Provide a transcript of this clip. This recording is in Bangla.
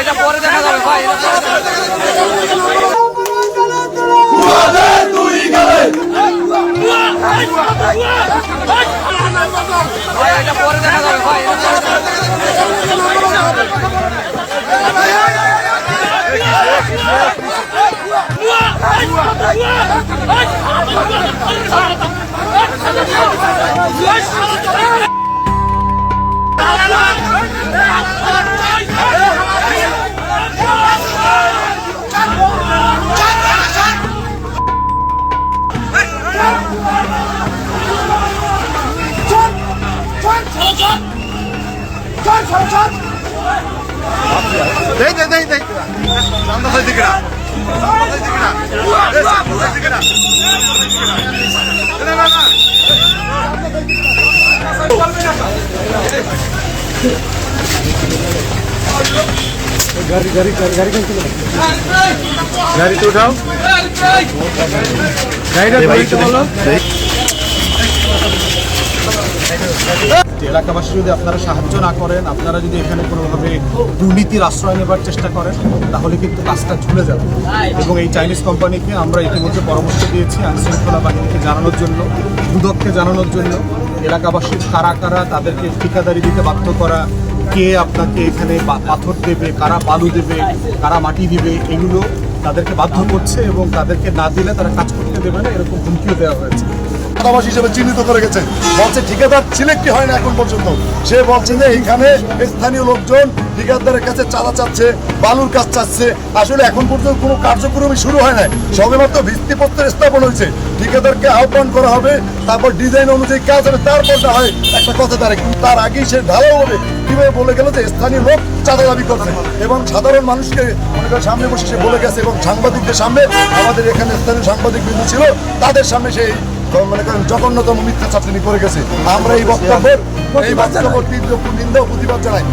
এটা পরে দেখা যাবে ভাই, এটা পরে দেখা যাবে ভাই। গাড়িতে উঠাও, গাড়িটা বলো। এলাকাবাসী যদি আপনারা সাহায্য না করেন, আপনারা যদি এখানে কোনোভাবে দুর্নীতির আশ্রয় নেবার চেষ্টা করেন, তাহলে কিন্তু কাজটা ঝুলে যাবে। এবং এই চাইনিজ কোম্পানিকে আমরা ইতিমধ্যে পরামর্শ দিয়েছি আইনশৃঙ্খলা বাহিনীকে জানানোর জন্য, দুদককে জানানোর জন্য। এলাকাবাসীর কারা কারা তাদেরকে ঠিকাদারি দিতে বাধ্য করা, কে আপনাকে এখানে পাথর দেবে, কারা বালু দেবে, কারা মাটি দিবে, এগুলো তাদেরকে বাধ্য করছে এবং তাদেরকে না দিলে তারা কাজ করতে দেবে না, এরকম হুমকিও দেওয়া হয়েছে। আবাসী হিসেবে চিহ্নিত করে গেছে, বলছে ঠিকাদার সিলেক্টই হয় না এখন পর্যন্ত। সে বলছে যে এইখানে স্থানীয় লোকজন ঠিকাদারের কাছে চাঁদা চাচ্ছে, বালুর কাজ চাচ্ছে। আসলে এখন পর্যন্ত কোনো কার্যক্রমই শুরু হয় নাই, সবেমাত্র ভিত্তিপত্রের স্থাপন হয়েছে। ঠিকাদারকে আহ্বান করা হবে, তারপর ডিজাইন অনুযায়ী কাজ হবে, তারপর না হয় একটা কথা তার। তার আগেই সে ঢালাও হবে কিভাবে বলে গেল যে স্থানীয় লোক চাঁদা দাবি করছে এবং সাধারণ মানুষকে সামনে বসে সে বলে গেছে। এবং সাংবাদিকদের সামনে, আমাদের এখানে স্থানীয় সাংবাদিক বিন্দু ছিল, তাদের সামনে সেই মনে করেন জঘন্যতম মিথ্যা চাটনি করে গেছে। আমরা এই বক্তব্যের তীব্র নিন্দা ও প্রতিবাদ জানাই।